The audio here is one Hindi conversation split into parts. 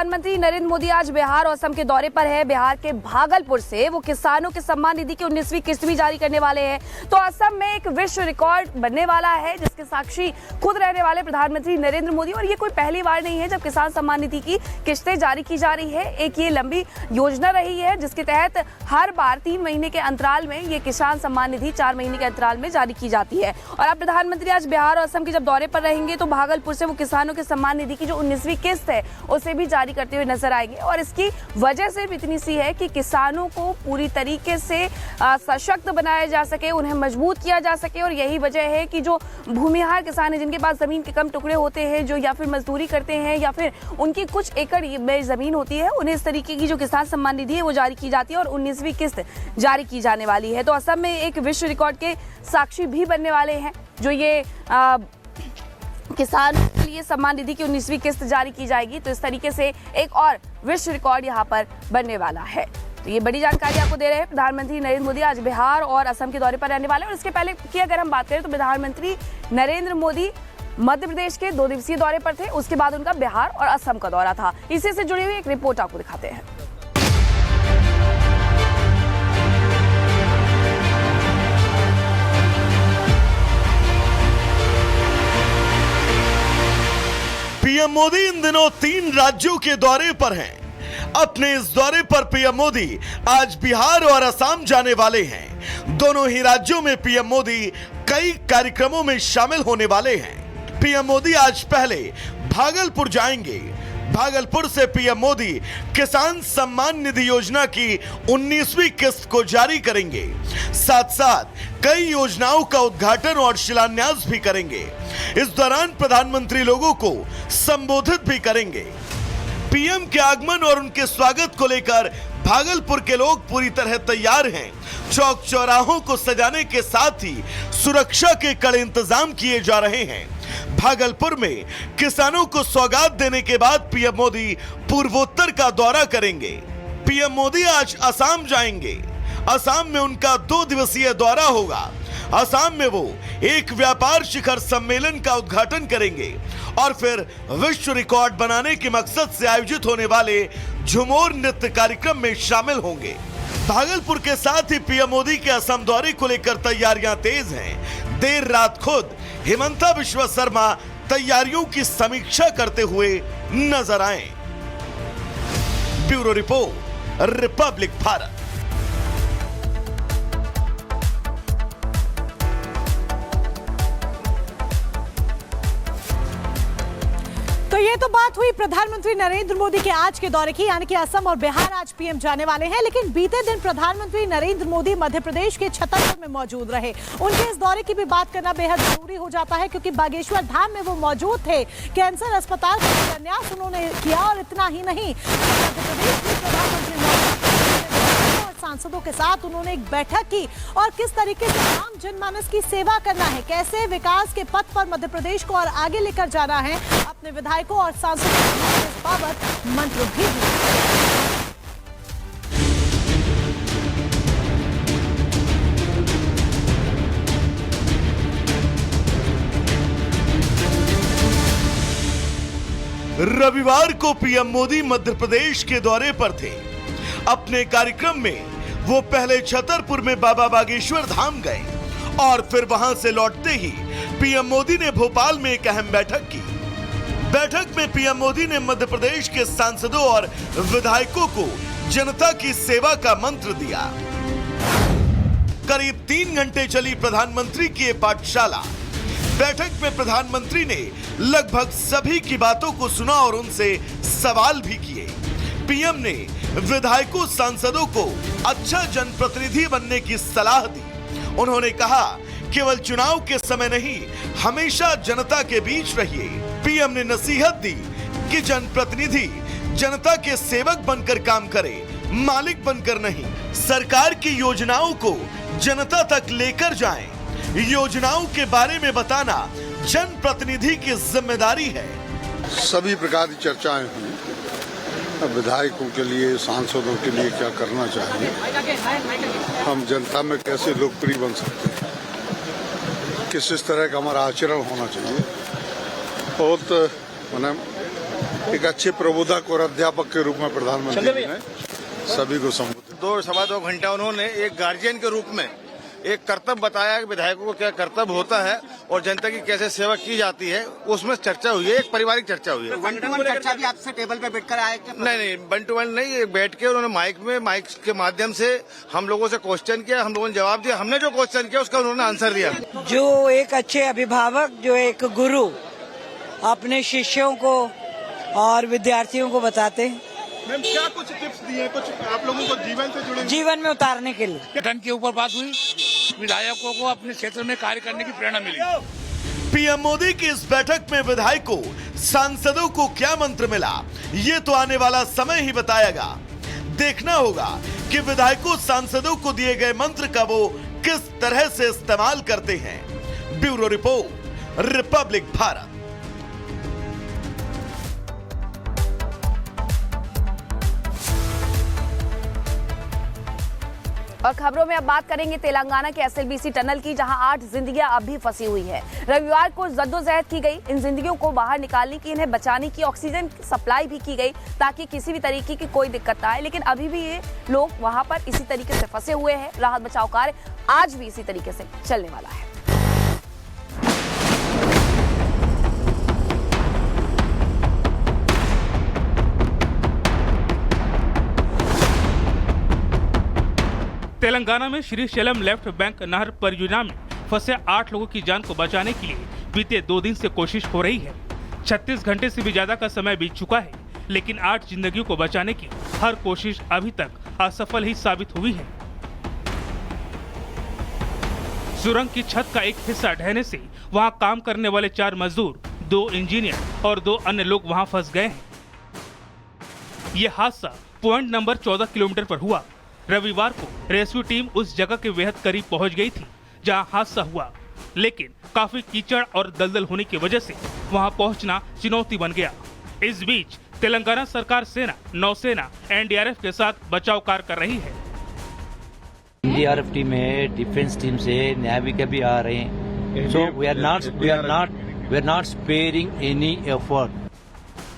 प्रधानमंत्री नरेंद्र मोदी आज बिहार और असम के दौरे पर है। बिहार के भागलपुर से वो किसानों के सम्मान निधि की 19वीं किस्त भी जारी करने वाले हैं। तो असम में एक विश्व रिकॉर्ड बनने वाला है, जिसके साक्षी खुद रहने वाले प्रधानमंत्री नरेंद्र मोदी। और ये कोई पहली बार नहीं है जब किसान सम्मान निधि की किस्तें जारी की जा रही है। एक ये लंबी योजना रही है जिसके तहत हर बार 3 महीने के अंतराल में ये किसान सम्मान निधि 4 महीने के अंतराल में जारी की जाती है। और अब प्रधानमंत्री आज बिहार और असम के जब दौरे पर रहेंगे तो भागलपुर से वो किसानों के सम्मान निधि की जो 19वीं किस्त है उसे भी जारी करते हुए नजर आएंगे। और इसकी वजह सिर्फ इतनी सी है कि किसानों को पूरी तरीके से सशक्त बनाया जा सके, उन्हें मजबूत किया जा सके। और यही वजह है कि जो भूमिहार किसान हैं, जिनके पास जमीन के कम टुकड़े होते हैं, जो या फिर मजदूरी करते हैं या फिर उनकी कुछ एकड़ में जमीन होती है, उन्हें इस तरीके की जो किसान सम्मान निधि है वो जारी की जाती है और 19वीं किस्त जारी की जाने वाली है। तो असम में एक विश्व रिकॉर्ड के साक्षी भी बनने वाले हैं। जो ये किसान के लिए सम्मान निधि की 19वीं किस्त जारी की जाएगी, तो इस तरीके से एक और विश्व रिकॉर्ड यहाँ पर बनने वाला है। तो ये बड़ी जानकारी आपको दे रहे हैं। प्रधानमंत्री नरेंद्र मोदी आज बिहार और असम के दौरे पर रहने वाले हैं। और इसके पहले की अगर हम बात करें तो प्रधानमंत्री नरेंद्र मोदी मध्य प्रदेश के 2 दिवसीय दौरे पर थे। उसके बाद उनका बिहार और असम का दौरा था। इसी से जुड़ी हुई एक रिपोर्ट आपको दिखाते हैं। पीएम मोदी इन दिनों 3 राज्यों के दौरे पर हैं। अपने इस दौरे पर पीएम मोदी आज बिहार और असम जाने वाले हैं। दोनों ही राज्यों में पीएम मोदी कई कार्यक्रमों में शामिल होने वाले हैं। पीएम मोदी आज पहले भागलपुर जाएंगे। भागलपुर से पीएम मोदी किसान सम्मान निधि योजना की 19वीं किस्त को जारी करेंगे। साथ साथ कई योजनाओं का उद्घाटन और शिलान्यास भी करेंगे। इस दौरान प्रधानमंत्री लोगों को संबोधित भी करेंगे। पीएम के आगमन और उनके स्वागत को लेकर भागलपुर के लोग पूरी तरह तैयार हैं। चौक चौराहों को सजाने के साथ ही सुरक्षा के कड़े इंतजाम किए जा रहे हैं। भागलपुर में किसानों को सौगात देने के बाद पीएम मोदी पूर्वोत्तर का दौरा करेंगे। पीएम मोदी आज असम जाएंगे। असम में उनका 2 दिवसीय दौरा होगा। असम में वो एक व्यापार शिखर सम्मेलन का उद्घाटन करेंगे और फिर विश्व रिकॉर्ड बनाने के मकसद से आयोजित होने वाले झूमर नृत्य कार्यक्रम में शामिल होंगे। भागलपुर के साथ ही पीएम मोदी के असम दौरे को लेकर तैयारियां तेज हैं। देर रात खुद हिमंता बिश्वा शर्मा तैयारियों की समीक्षा करते हुए नजर आए। Bureau report, Republic Bharat. तो ये तो बात हुई प्रधानमंत्री नरेंद्र मोदी के आज के दौरे की, यानी कि असम और बिहार आज पीएम जाने वाले हैं। लेकिन बीते दिन प्रधानमंत्री नरेंद्र मोदी मध्य प्रदेश के छतरपुर में मौजूद रहे। उनके इस दौरे की भी बात करना बेहद जरूरी हो जाता है, क्योंकि बागेश्वर धाम में वो मौजूद थे। कैंसर अस्पताल का शिलान्यास उन्होंने किया। और इतना ही नहीं, मध्य प्रदेश में प्रधानमंत्री सांसदों के साथ उन्होंने एक बैठक की और किस तरीके से आम जनमानस की सेवा करना है, कैसे विकास के पथ पर मध्य प्रदेश को और आगे लेकर जाना है, अपने विधायकों और सांसदों को इस बाबत मंत्र भी रविवार को पीएम मोदी मध्य प्रदेश के दौरे पर थे। अपने कार्यक्रम में वो पहले छतरपुर में बाबा बागेश्वर धाम गए और फिर वहां से लौटते ही पीएम मोदी ने भोपाल में एक अहम बैठक की। बैठक में पीएम मोदी ने मध्य प्रदेश के सांसदों और विधायकों को जनता की सेवा का मंत्र दिया। करीब 3 घंटे चली प्रधानमंत्री की ये पाठशाला। बैठक में प्रधानमंत्री ने लगभग सभी की बातों को सुना और उनसे सवाल भी किए। पीएम ने विधायकों सांसदों को अच्छा जनप्रतिनिधि बनने की सलाह दी। उन्होंने कहा, केवल चुनाव के समय नहीं, हमेशा जनता के बीच रहिए। पीएम ने नसीहत दी कि जनप्रतिनिधि जनता के सेवक बनकर काम करे, मालिक बनकर नहीं। सरकार की योजनाओं को जनता तक लेकर जाएं। योजनाओं के बारे में बताना जनप्रतिनिधि की जिम्मेदारी है। सभी प्रकार की चर्चाएं हुई। विधायकों के लिए, सांसदों के लिए क्या करना चाहिए, हम जनता में कैसे लोकप्रिय बन सकते हैं, किस तरह का हमारा आचरण होना चाहिए। बहुत एक अच्छे प्रबोधक और अध्यापक के रूप में प्रधानमंत्री जी ने सभी को संबोधित। 2-2.25 घंटा उन्होंने एक गार्जियन के रूप में एक कर्तव्य बताया कि विधायकों को क्या कर्तव्य होता है और जनता की कैसे सेवा की जाती है, उसमें चर्चा हुई है, एक पारिवारिक चर्चा हुई है। वन टू वन चर्चा भी आपसे टेबल पे बैठकर आए क्या? नहीं, 1 to 1 नहीं, बैठ के उन्होंने माइक के माध्यम से हम लोगों से क्वेश्चन किया, हम लोगों ने जवाब दिया, हमने जो क्वेश्चन किया उसका उन्होंने आंसर दिया। जो एक अच्छे अभिभावक, जो एक गुरु अपने शिष्यों को और विद्यार्थियों को बताते हैं। मैम, क्या कुछ टिप्स दिए, कुछ आप लोगों को जीवन से जुड़े? जीवन में उतारने के लिए धन के ऊपर बात हुई, विधायकों को अपने क्षेत्र में कार्य करने की प्रेरणा मिली। पीएम मोदी की इस बैठक में विधायकों, सांसदों को क्या मंत्र मिला, ये तो आने वाला समय ही बताएगा। देखना होगा कि विधायकों सांसदों को दिए गए मंत्र का वो किस तरह से इस्तेमाल करते हैं। Bureau report, Republic Bharat. और खबरों में अब बात करेंगे तेलंगाना के एसएलबीसी टनल की, जहां 8 जिंदगियां अब भी फंसी हुई है। रविवार को जद्दोजहद की गई इन जिंदगियों को बाहर निकालने की, इन्हें बचाने की, ऑक्सीजन सप्लाई भी की गई ताकि किसी भी तरीके की कोई दिक्कत ना आए, लेकिन अभी भी ये लोग वहां पर इसी तरीके से फंसे हुए हैं। राहत बचाव कार्य आज भी इसी तरीके से चलने वाला है। तेलंगाना में श्रीशैलम लेफ्ट बैंक नहर परियोजना में फंसे 8 लोगों की जान को बचाने के लिए बीते 2 दिन से कोशिश हो रही है। 36 घंटे से भी ज्यादा का समय बीत चुका है, लेकिन 8 जिंदगियों को बचाने की हर कोशिश अभी तक असफल ही साबित हुई है। सुरंग की छत का एक हिस्सा ढहने से वहां काम करने वाले 4 मजदूर, 2 इंजीनियर और 2 अन्य लोग वहां फंस गए हैं। ये हादसा पॉइंट नंबर 14 किलोमीटर पर हुआ। रविवार को रेस्क्यू टीम उस जगह के बेहद करीब पहुंच गई थी जहां हादसा हुआ, लेकिन काफी कीचड़ और दलदल होने की वजह से वहां पहुंचना चुनौती बन गया। इस बीच तेलंगाना सरकार सेना, नौसेना, एनडीआरएफ के साथ बचाव कार्य कर रही है। एनडीआरएफ टीम है, डिफेंस टीम से नाविक भी आ रहे हैं। So we are not sparing any effort.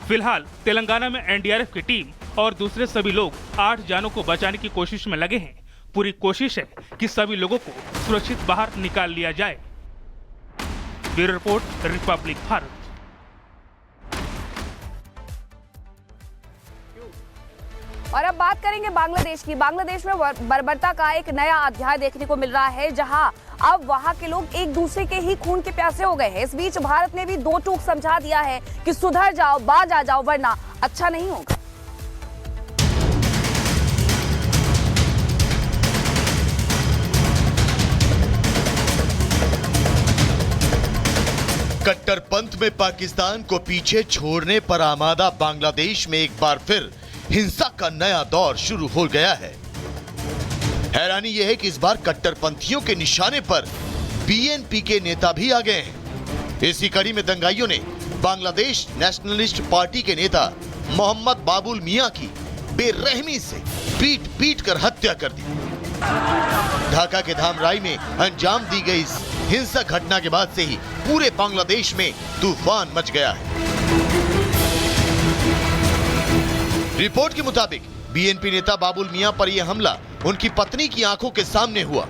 फिलहाल तेलंगाना में एनडीआरएफ की टीम और दूसरे सभी लोग 8 जानों को बचाने की कोशिश में लगे हैं। पूरी कोशिश है कि सभी लोगों को सुरक्षित बाहर निकाल लिया जाए। Bureau report, Republic Bharat. और अब बात करेंगे बांग्लादेश की। बांग्लादेश में बर्बरता का एक नया अध्याय देखने को मिल रहा है, जहां अब वहां के लोग एक दूसरे के ही खून के प्यासे हो गए हैं। इस बीच भारत ने भी 2 टूक समझा दिया है कि सुधर जाओ, बाज आ जाओ, वरना अच्छा नहीं होगा। कट्टरपंथ में पाकिस्तान को पीछे छोड़ने पर आमादा बांग्लादेश में एक बार फिर हिंसा का नया दौर शुरू हो गया है। हैरानी यह है कि इस बार कट्टरपंथियों के निशाने पर बीएनपी के नेता भी आ गए हैं। इसी कड़ी में दंगाइयों ने बांग्लादेश नेशनलिस्ट पार्टी के नेता मोहम्मद बाबुल मियां की बेरहमी से पीट पीट कर हत्या कर दी। ढाका के धामराई में अंजाम दी गई इस हिंसक घटना के बाद से ही पूरे बांग्लादेश में तूफान मच गया है। रिपोर्ट के मुताबिक बीएनपी नेता बाबुल मियां पर यह हमला उनकी पत्नी की आंखों के सामने हुआ।